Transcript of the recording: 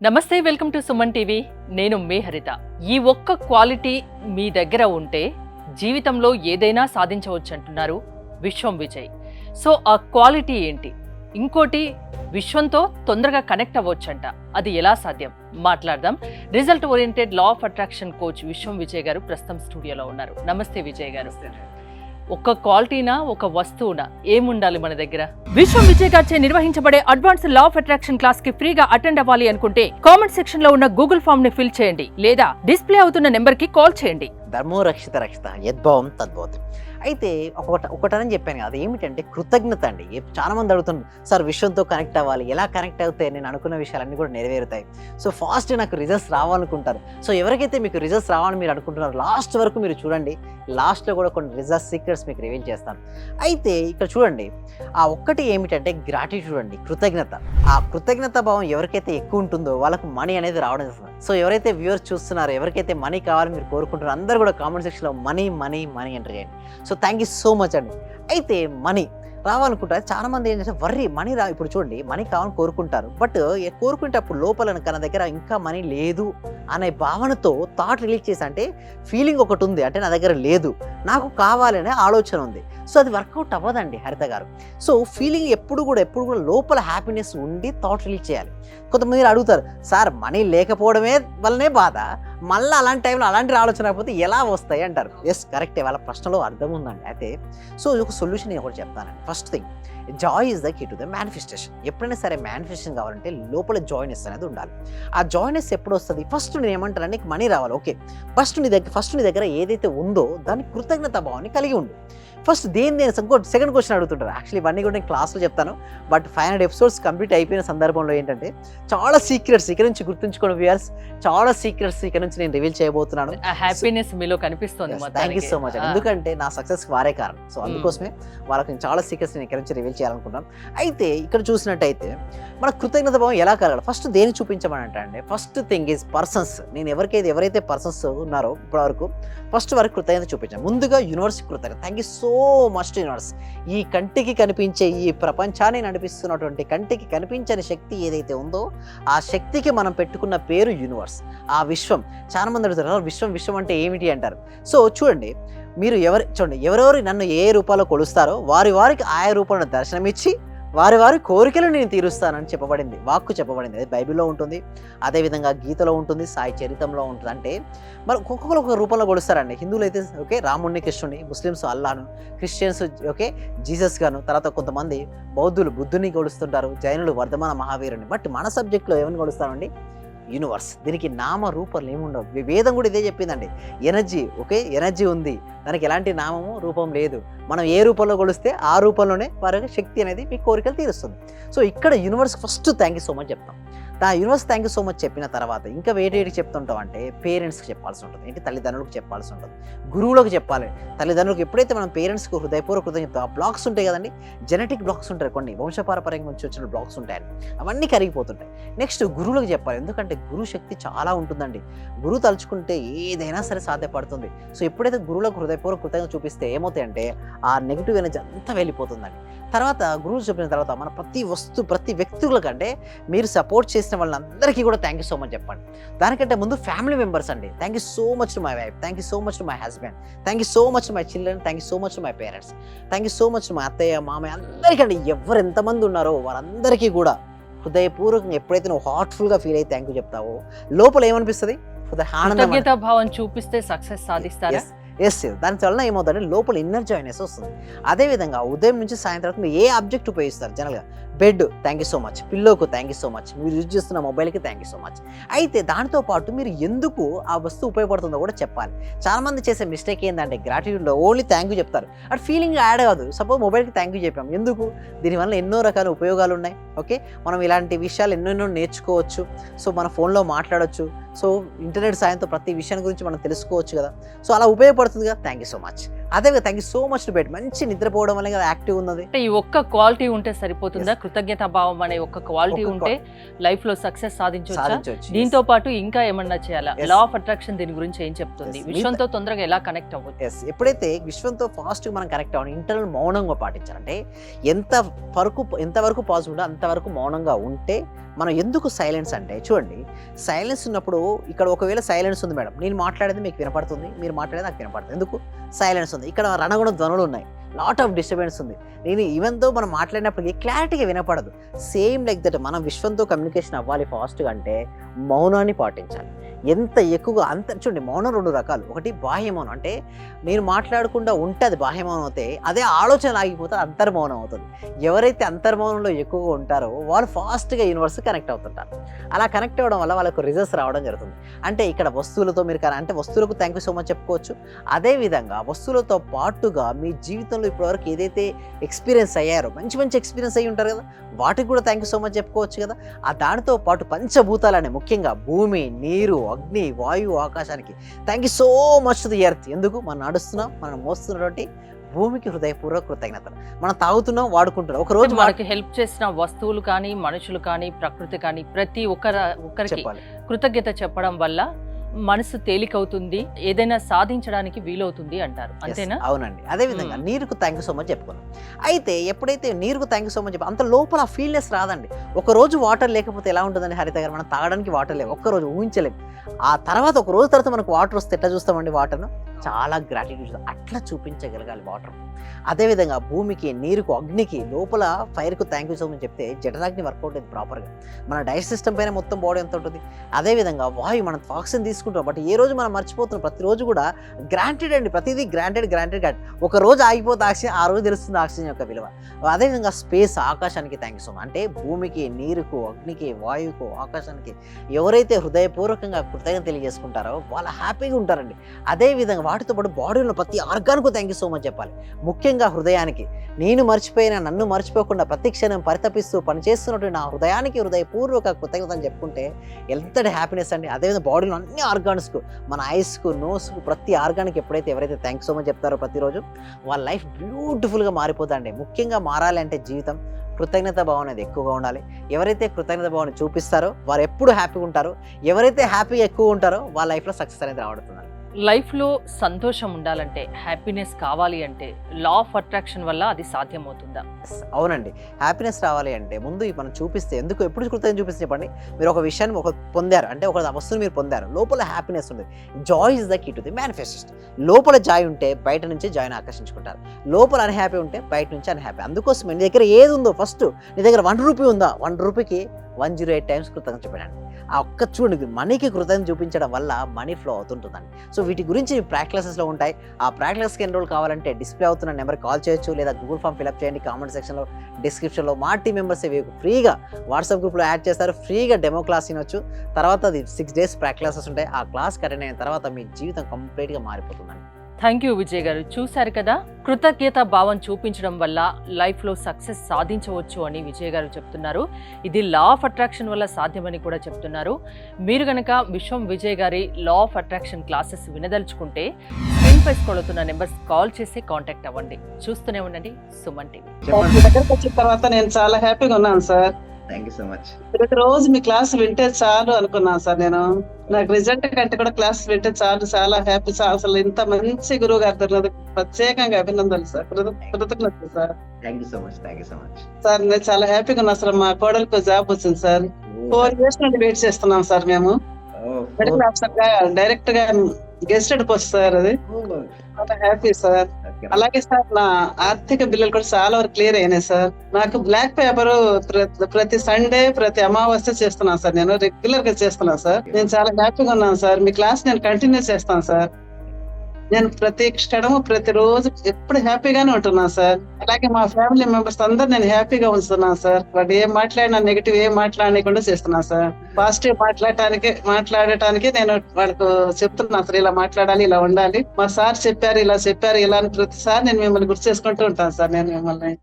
నమస్తే, welcome to Suman TV. నేను మీ హరిత. ఈ ఒక్క క్వాలిటీ మీ దగ్గర ఉంటే జీవితంలో ఏదైనా సాధించవచ్చు అంటున్నారు విశ్వం విజయ్. సో ఆ క్వాలిటీ ఏంటి? ఇంకోటి, విశ్వంతో తొందరగా కనెక్ట్ అవ్వచ్చంట. అది ఎలా సాధ్యం? మాట్లాడదాం. Result oriented law of attraction coach విశ్వం విజయ్ గారు ప్రస్తుతం స్టూడియోలో ఉన్నారు. నమస్తే విజయ్ గారు. ఒక క్వాలిటీనా, ఒక వస్తువునా, ఏముండాలి మన దగ్గర? విశ్వం విజయ్ గారిచే నిర్వహించబడే advance law of attraction class కి ఫ్రీగా అటెండ్ అవ్వాలి అనుకుంటే కామెంట్ సెక్షన్ లో ఉన్న గూగుల్ ఫామ్ ని ఫిల్ చేయండి, లేదా డిస్ప్లే అవుతున్న నెంబర్ కి కాల్ చేయండి. ధర్మో రక్షిత రక్షిత యద్భావం తద్భవతి. అయితే ఒకటని చెప్పాను కదా, అది ఏమిటంటే కృతజ్ఞత అండి. చాలా మంది అడుగుతున్నారు, సార్ విశ్వంతో కనెక్ట్ అవ్వాలి, ఎలా కనెక్ట్ అవుతాయి, నేను అనుకున్న విషయాలన్నీ కూడా నెరవేరుతాయి, సో ఫాస్ట్ నాకు రిజల్ట్స్ రావాలనుకుంటారు. సో ఎవరికైతే మీకు రిజల్ట్స్ రావాలని మీరు అనుకుంటున్నారు, లాస్ట్ వరకు మీరు చూడండి. లాస్ట్లో కూడా కొన్ని రిజల్ట్ సీక్రెట్స్ మీకు రివీల్ చేస్తాను. అయితే ఇక్కడ చూడండి, ఆ ఒక్కటి ఏమిటంటే గ్రాటిట్యూడ్ అండి, కృతజ్ఞత. ఆ కృతజ్ఞత భావం ఎవరికైతే ఎక్కువ ఉంటుందో వాళ్ళకు మనీ అనేది రావడం జరుగుతుంది. సో ఎవరైతే వ్యూవర్స్ చూస్తున్నారో, ఎవరికైతే మనీ కావాలని మీరు కోరుకుంటున్నారో, అందరూ కూడా కామెంట్ సెక్షన్లో మనీ మనీ మనీ ఎంటర్ చేయండి. So thank you so much అండి. అయితే మనీ రావాలనుకుంటారు చాలా మంది. ఏం చేస్తారు, మనీ ఇప్పుడు చూడండి, మనీ కావాలని కోరుకుంటారు, బట్ కోరుకుంటే అప్పుడు లోపల నా దగ్గర ఇంకా మనీ లేదు అనే భావనతో థాట్ రిలీజ్ చేసి, అంటే ఫీలింగ్ ఒకటి ఉంది, అంటే నా దగ్గర లేదు, నాకు కావాలనే ఆలోచన ఉంది. సో అది వర్కౌట్ అవ్వదండి హరిత గారు. సో ఫీలింగ్ ఎప్పుడు కూడా లోపల హ్యాపీనెస్ ఉండి థాట్ రిలీజ్ చేయాలి. కొంతమంది అడుగుతారు, సార్ మనీ లేకపోవడమే వల్లనే బాధ, మళ్ళీ అలాంటి టైంలో అలాంటి ఆలోచన రాకపోతే ఎలా వస్తాయి అంటారు. ఎస్, కరెక్టే, వాళ్ళ ప్రశ్నలో అర్థం ఉందండి. అయితే సో ఒక సొల్యూషన్ నేను ఒకటి చెప్తానండి. First thing, joy is the key to the manifestation. ఎప్పుడైనా సరే మేనిఫెస్టేషన్ కావాలంటే లోపల జాయ్నెస్ అనేది ఉండాలి. ఆ జాయ్నెస్ ఎప్పుడు వస్తుంది? ఫస్ట్ నేను ఏమంటాను, నీకు మనీ రావాలి, ఓకే, ఫస్ట్ నీ దగ్గర ఏదైతే ఉందో దాని కృతజ్ఞత భావాన్ని కలిగి ఉండు. ఫస్ట్ దేని సెకండ్ క్వశ్చన్ అడుగుతుంటారు. యాక్చువల్లీ ఇవన్నీ కూడా నేను క్లాస్లో చెప్తాను, బట్ 500 ఎపిసోడ్స్ కంప్లీట్ అయిపోయిన సందర్భంలో ఏంటంటే చాలా సీక్రెట్స్ ఇక్కడ నుంచి గుర్తుంచుకోండి వ్యూయర్స్, చాలా సీక్రెట్స్ ఇక్కడ నుంచి నేను రివీల్ చేయబోతున్నాను. హ్యాపీనెస్ మీలో కనిపిస్తుంది. Thank you so much. ఎందుకంటే నా సక్సెస్ వారే కారణం. సో అందుకోసమే వాళ్ళకి నేను చాలా సీక్రెట్స్ నేను ఇక్కడ నుంచి రివీల్ చేయాలనుకుంటున్నాను. అయితే ఇక్కడ చూసినట్టయితే మన కృతజ్ఞత భావం ఎలా కలగాలి? ఫస్ట్ దేని చూపించమని అంటే, ఫస్ట్ థింగ్ ఈజ్ పర్సన్స్. నేను ఎవరైతే పర్సన్స్ ఉన్నారో ఇప్పటివరకు ఫస్ట్ వరకు కృతజ్ఞత చూపించాను. ముందుగా యూనివర్స్ కృతజ్ఞత. Thank you so much to universe. ఈ కంటికి కనిపించే, ఈ ప్రపంచాన్ని నడిపిస్తున్నటువంటి కంటికి కనిపించని శక్తి ఏదైతే ఉందో ఆ శక్తికి మనం పెట్టుకున్న పేరు యూనివర్స్, ఆ విశ్వం. చాలా మంది అడుగుతారు, విశ్వం అంటే ఏమిటి అంటారు. సో చూడండి, మీరు ఎవరెవరు నన్ను ఏ రూపాల్లో కొలుస్తారో వారికి ఆయా రూపంలో దర్శనమిచ్చి వారి కోరికలు నేను తీరుస్తానని చెప్పబడింది, వాక్కు చెప్పబడింది. అది బైబిల్లో ఉంటుంది, అదేవిధంగా గీతలో ఉంటుంది, సాయి చరిత్రలో ఉంటుంది. అంటే మరి ఒక్కొక్కరు ఒక రూపంలో కొలుస్తారండి. హిందువులు అయితే ఓకే రాముడిని, కృష్ణుని, ముస్లిమ్స్ అల్లాను, క్రిస్టియన్స్ ఓకే జీసస్ గాను, తర్వాత కొంతమంది బౌద్ధులు బుద్ధుని కొలుస్తుంటారు, జైనులు వర్ధమాన మహావీరుని. బట్ మన సబ్జెక్ట్లో ఏమని కొలుస్తామండి? యూనివర్స్. దీనికి నామ రూపాలు ఏముండవు. వేదం కూడా ఇదే చెప్పిందండి, ఎనర్జీ. ఓకే, ఎనర్జీ ఉంది, దానికి ఎలాంటి నామము రూపం లేదు. మనం ఏ రూపంలో కొలిస్తే ఆ రూపంలోనే వారి శక్తి అనేది మీ కోరికలు తీరుస్తుంది. సో ఇక్కడ universe first thank you so much చెప్తాం. Universe thank you so much చెప్పిన తర్వాత ఇంకా వేటికి చెప్తుంటాం అంటే, పేరెంట్స్కి చెప్పాల్సి ఉంటుంది, ఏంటి తల్లిదండ్రులకు చెప్పాల్సి ఉంటుంది, గురువులకు చెప్పాలి. తల్లిదండ్రులకు ఎప్పుడైతే మనం పేరెంట్స్కి హృదయపూర్వక కృతజ్ఞత చెప్తాం, ఆ బ్లాక్స్ ఉంటాయి కదండి, జెనెటిక్ బ్లాక్స్ ఉంటాయి, కొన్ని వంశపారపర్యంగా నుంచి వచ్చిన బ్లాక్స్ ఉంటాయని, అవన్నీ కరిగిపోతుంటాయి. నెక్స్ట్ గురువులకు చెప్పాలి, ఎందుకంటే గురువు శక్తి చాలా ఉంటుందండి. గురువు తలుచుకుంటే ఏదైనా సరే సాధ్యపడుతుంది. సో ఎప్పుడైతే గురువులకు హృదయపూర్వక కృతజ్ఞత చూపిస్తే ఏమవుతాయంటే, ఆ నెగిటివ్ ఎనర్జీ అంతా వెళ్ళిపోతుందండి. తర్వాత గురువు చెప్పిన తర్వాత మన ప్రతి వ్యక్తులకంటే మీరు సపోర్ట్ చేసిన వాళ్ళందరికీ కూడా థ్యాంక్ యూ సో మచ్ చెప్పండి. దానికంటే ముందు ఫ్యామిలీ మెంబర్స్ అండి, thank you so much to my wife, thank you so much to my husband, thank you so much to my children, thank you so much to my parents, thank you so much to my అత్తయ్య మామయ్య, అందరికండి. ఎవరు ఎంతమంది ఉన్నారో వారందరికీ కూడా హృదయపూర్వకంగా ఎప్పుడైతే నువ్వు హార్ట్ఫుల్గా ఫీల్ అయ్యి థ్యాంక్ యూ చెప్తావో లోపల ఏమనిపిస్తుంది? కృతజ్ఞతా భావం చూపిస్తే సక్సెస్ సాధిస్తారా? ఎస్, దానివల్ల ఏమవుతుందంటే లోపల ఇన్నర్ జాయ్నెస్ వస్తుంది. అదేవిధంగా ఉదయం నుంచి సాయంత్రం మీరు ఏ ఆబ్జెక్ట్ ఉపయోగిస్తారు జనరల్గా? Bed, thank you so much. పిల్లోకు థ్యాంక్ యూ సో మచ్. మీరు యూజ్ చేస్తున్న మొబైల్కి థ్యాంక్ యూ సో మచ్. అయితే దానితో పాటు మీరు ఎందుకు ఆ వస్తువు ఉపయోగపడుతుందో కూడా చెప్పాలి. చాలామంది చేసే మిస్టేక్ ఏంటంటే గ్రాటిట్యూడ్లో ఓన్లీ థ్యాంక్ యూ చెప్తారు, అటు ఫీలింగ్ యాడ్ కాదు. సపోజ్ మొబైల్కి థ్యాంక్ యూ చెప్పాం, ఎందుకు? దీనివల్ల ఎన్నో రకాల ఉపయోగాలు ఉన్నాయి. ఓకే, మనం ఇలాంటి విషయాలు ఎన్నెన్నో నేర్చుకోవచ్చు. సో మన ఫోన్లో మాట్లాడవచ్చు, సో ఇంటర్నెట్ సాయంతో ప్రతి విషయం గురించి మనం తెలుసుకోవచ్చు కదా. సో అలా ఉపయోగపడుతుంది కదా, థ్యాంక్ యూ సో మచ్. అదేవిధంగా thank you so much to bed. మంచి నిద్రపోవడం వల్ల కదా యాక్టివ్ ఉన్నది. అంటే ఈ ఒక్క క్వాలిటీ ఉంటే సరిపోతుందా? కృతజ్ఞత భావం అనే ఒక్క క్వాలిటీ ఉంటే లైఫ్ లో సక్సెస్ సాధించవచ్చు. దీంతో పాటు ఇంకా ఏమన్నా చేయాలా? లా ఆఫ్ అట్రాక్షన్ దీని గురించి ఏం చెప్తుంది? విశ్వంతో తొందరగా ఎలా కనెక్ట్ అవ్వచ్చు? ఎప్పుడైతే విశ్వంతో ఫాస్ట్ మనం కనెక్ట్ అవ్వాలి, ఇంటర్నల్ మౌనంగా పాటించాలంటే ఎంతవరకు పాజిబుల్ అంతవరకు మౌనంగా ఉంటే మనం ఎందుకు సైలెన్స్ అంటే చూడండి, సైలెన్స్ ఉన్నప్పుడు ఇక్కడ ఒకవేళ సైలెన్స్ ఉంది మేడం, నేను మాట్లాడేది మీకు వినపడుతుంది, మీరు మాట్లాడేది నాకు వినపడుతుంది. ఎందుకు సైలెన్స్ ఉంది? ఇక్కడ రణగుణ ధ్వనులు ఉన్నాయి, లాట్ ఆఫ్ డిస్టర్బెన్స్ ఉంది. నేను ఈవెన్ తో మనం మాట్లాడినప్పటికీ క్లారిటీగా వినపడదు. సేమ్ లైక్ దట్ మనం విశ్వంతో కమ్యూనికేషన్ అవ్వాలి ఫాస్ట్గా అంటే మౌనాన్ని పాటించాలి. ఎంత ఎక్కువగా అంత చూడండి, మౌనం 2 రకాలు. ఒకటి బాహ్య మౌనం, అంటే నేను మాట్లాడకుండా ఉంటే అది బాహ్య మౌనం అవుతాయి, అదే ఆలోచన ఆగిపోతే అంతర్మౌనం అవుతుంది. ఎవరైతే అంతర్మౌనంలో ఎక్కువగా ఉంటారో వాళ్ళు ఫాస్ట్గా యూనివర్స్ కనెక్ట్ అవుతుంటారు. అలా కనెక్ట్ అవ్వడం వల్ల వాళ్ళకు రిజల్ట్స్ రావడం జరుగుతుంది. అంటే ఇక్కడ వస్తువులతో మీరు అంటే వస్తువులకు థ్యాంక్ యూ సో మచ్ చెప్పుకోవచ్చు. అదేవిధంగా వస్తువులతో పాటుగా మీ జీవితంలో ఇప్పటివరకు ఏదైతే ఎక్స్పీరియన్స్ అయ్యారో, మంచి మంచి ఎక్స్పీరియన్స్ అయ్యి ఉంటారు కదా, వాటికి కూడా థ్యాంక్ యూ సో మచ్ చెప్పుకోవచ్చు కదా. ఆ దానితో పాటు పంచభూతాలనే ముఖ్యంగా భూమి, నీరు, అగ్ని, వాయువు, ఆకాశానికి thank you so much to the earth. ఎందుకు మనం నడుస్తున్నాం, మనం మోస్తున్నటువంటి భూమికి హృదయపూర్వక కృతజ్ఞతలు. మనం తాగుతున్నాం, వాడుకుంటున్నాం. ఒక రోజు మనకి హెల్ప్ చేసిన వస్తువులు కానీ, మనుషులు కానీ, ప్రకృతి కానీ ప్రతి ఒక్కరికి చెప్పాలి. కృతజ్ఞత చెప్పడం వల్ల మనసు తేలికవుతుంది, ఏదైనా సాధించడానికి వీలవుతుంది అంటారు. అంతేనా? అవునండి. అదే విధంగా నీరుకు థ్యాంక్ యూ సో మచ్ చెప్పుకున్నాం. అయితే ఎప్పుడైతే నీరుకు థ్యాంక్ యూ సో మచ్ అంత లోపల ఫీల్నెస్ రాదండి. ఒక రోజు వాటర్ లేకపోతే ఎలా ఉంటుందండి హరిత గారు? మనం తాగడానికి వాటర్ లేవు, ఒక్కరోజు ఊహించలేము. ఆ తర్వాత ఒక రోజు తర్వాత మనకు వాటర్ వస్తే ఎట్లా చూస్తామండి? వాటర్ను చాలా గ్రాటిట్యూడ్ అట్లా చూపించగలగాలి వాటర్. అదేవిధంగా భూమికి, నీరుకు, అగ్నికి, లోపల ఫైర్కు థ్యాంక్ యూ సో మచ్ చెప్తే జఠరాగ్ని వర్కౌట్ అయింది ప్రాపర్గా. మన డైజెస్ట్ సిస్టమ్ పైన మొత్తం బాడీ ఎంత ఉంటుంది. అదేవిధంగా వాయు, మనం ఆక్సిజన్ తీసుకుంటాం, బట్ ఏ రోజు మనం మర్చిపోతున్నాం. ప్రతిరోజు కూడా గ్రాంటెడ్ అండి, ప్రతిదీ గ్రాంటెడ్. ఒక రోజు ఆగిపోతే ఆక్సిజన్, ఆ రోజు తెలుస్తుంది ఆక్సిజన్ యొక్క విలువ. అదేవిధంగా స్పేస్, ఆకాశానికి థ్యాంక్ యూ సో మచ్. అంటే భూమికి, నీరుకు, అగ్నికి, వాయువుకు, ఆకాశానికి ఎవరైతే హృదయపూర్వకంగా కృతజ్ఞత తెలియజేసుకుంటారో వాళ్ళు హ్యాపీగా ఉంటారండి. అదేవిధంగా వాటితో పాటు బాడీలో ప్రతి ఆర్గాన్కు థ్యాంక్ యూ సో మచ్ చెప్పాలి. ముఖ్యంగా హృదయానికి, నేను మర్చిపోయినా నన్ను మర్చిపోకుండా ప్రతి క్షణం పరితపిస్తూ పనిచేస్తున్నటువంటి నా హృదయానికి హృదయపూర్వక కృతజ్ఞతలు చెప్పుకుంటే ఎంతటి హ్యాపీనెస్ అండి. అదేవిధంగా బాడీలో అన్ని ఆర్గాన్స్కు, మన ఐస్కు, నోస్కు, ప్రతి ఆర్గానికి ఎవరైతే థ్యాంక్స్ సో మచ్ చెప్తారో ప్రతిరోజు వాళ్ళ లైఫ్ బ్యూటిఫుల్గా మారిపోతుందండి. ముఖ్యంగా మారాలి అంటే జీవితం కృతజ్ఞత భావం అనేది ఎక్కువగా ఉండాలి. ఎవరైతే కృతజ్ఞత భావాన్ని చూపిస్తారో వారు ఎప్పుడు హ్యాపీగా ఉంటారో, ఎవరైతే హ్యాపీగా ఎక్కువ ఉంటారో వాళ్ళ లైఫ్లో సక్సెస్ అనేది రావడుతున్నారు. లైఫ్లో సంతోషం ఉండాలంటే, హ్యాపీనెస్ కావాలి అంటే లా ఆఫ్ అట్రాక్షన్ వల్ల అది సాధ్యమవుతుందా? అవునండి. హ్యాపీనెస్ రావాలి అంటే ముందు మనం చూపిస్తే, ఎందుకు ఎప్పుడు కృతజ్ఞత చూపిస్తే చెప్పండి. మీరు ఒక విషయాన్ని పొందారు అంటే, ఒక వస్తువుని మీరు పొందారు, లోపల హ్యాపీనెస్ ఉంది. Joy is the key to the manifestation. లోపల జాయ్ ఉంటే బయట నుంచి జాయ్ని ఆకర్షించుకుంటారు. లోపల అన్హ్యాపీ ఉంటే బయట నుంచి అన్హ్యాపీ. అందుకోసం నీ దగ్గర ఏది ఉందో, ఫస్ట్ నీ దగ్గర 1 రూపీ ఉందా, 1 రూపీకి 108 టైమ్స్ కృతజ్ఞత చెప్పండి. ఆ ఒక్క చూడండి, మనీకి కృతజ్ఞత చూపించడం వల్ల మనీ ఫ్లో అవుతుంటుందండి. సో వీటి గురించి ప్రాక్టీసెస్లో ఉంటాయి. ఆ ప్రాక్టీస్కి ఎన్రోల్ కావాలంటే డిస్ప్లే అవుతున్న నెంబర్కి కాల్ చేయొచ్చు, లేదా గూగుల్ ఫామ్ ఫిల్అప్ చేయండి. కామెంట్ సెక్షన్లో, డిస్క్రిప్షన్లో మా టీం మెంబర్స్ ఫ్రీగా వాట్సాప్ గ్రూప్లో యాడ్ చేస్తారు. ఫ్రీగా డెమో క్లాస్ వినొచ్చు. తర్వాత అది 6 డేస్ ప్రాక్టీసెస్ ఉంటాయి. ఆ క్లాస్ అటెండ్ అయిన తర్వాత మీ జీవితం కంప్లీట్గా మారిపోతుందండి. థ్యాంక్ యూ విజయ్ గారు. చూశారు కదా, కృతజ్ఞత భావం చూపించడం వల్ల లైఫ్లో సక్సెస్ సాధించవచ్చు అని విజయ్ గారు చెప్తున్నారు. ఇది లా ఆఫ్ అట్రాక్షన్ వల్ల సాధ్యమని కూడా చెప్తున్నారు. మీరు గనక విశ్వం విజయ్ గారి లా ఆఫ్ అట్రాక్షన్ క్లాసెస్ వినదలుచుకుంటే స్క్రీన్ పై స్క్రోల్ అవుతున్న నెంబర్స్ కాల్ చేసి కాంటాక్ట్ అవ్వండి. చూస్తూనే ఉండండి సుమన్ టీవీ. మీ దగ్గరకు వచ్చిన తర్వాత నేను చాలా హ్యాపీగా ఉన్నాను sir. Thank you so much. ప్రతిరోజు మీ క్లాస్ వింటే చాలు అనుకున్నాను సార్. నేను నాకు రిజల్ట్ కంటే కూడా క్లాస్ వింటే చాలు, చాలా హ్యాపీ సార్. అసలు ఇంత మంచి గురువు గారు దొరికినందుకు ప్రత్యేకంగా అభినందనలు సార్, కృతజ్ఞతలు sir. Thank you so much. Thank you so much sir. నేను చాలా హ్యాపీగా ఉన్నా సార్. మా కోడలికి జాబ్ వచ్చింది సార్. 4 years నుండి వెయిట్ చేస్తున్నాం సార్. మేము మెడికల్ ఆఫీసర్ గా డైరెక్ట్ గా గెస్టెడ్ పోస్ట్ సార్. అది చాలా హ్యాపీ సార్. అలాగే సార్, నా ఆర్థిక బిల్లులు కూడా చాలా వరకు క్లియర్ అయినాయి సార్. నాకు బ్లాక్ పేపర్ ప్రతి సండే, ప్రతి అమావాస్య చేస్తున్నాను సార్. నేను రెగ్యులర్ గా చేస్తున్నాను సార్. నేను చాలా హ్యాపీగా ఉన్నాను సార్. మీ క్లాస్ నేను కంటిన్యూ చేస్తాను సార్. నేను ప్రతి క్షణము, ప్రతిరోజు ఎప్పుడు హ్యాపీగానే ఉంటున్నాను సార్. అలాగే మా ఫ్యామిలీ మెంబర్స్ అందరు నేను హ్యాపీగా ఉంచుతున్నాను సార్. వాడు ఏం మాట్లాడినా నెగిటివ్ ఏం మాట్లాడకుండా చేస్తున్నాను సార్. పాజిటివ్ మాట్లాడటానికి నేను వాళ్ళకు చెప్తున్నాను సార్, ఇలా మాట్లాడాలి, ఇలా ఉండాలి, మా సార్ చెప్పారు, ఇలా చెప్పారు, ఇలా అని ప్రతిసారి నేను మిమ్మల్ని గుర్తు చేసుకుంటూ ఉంటాను సార్. నేను మిమ్మల్ని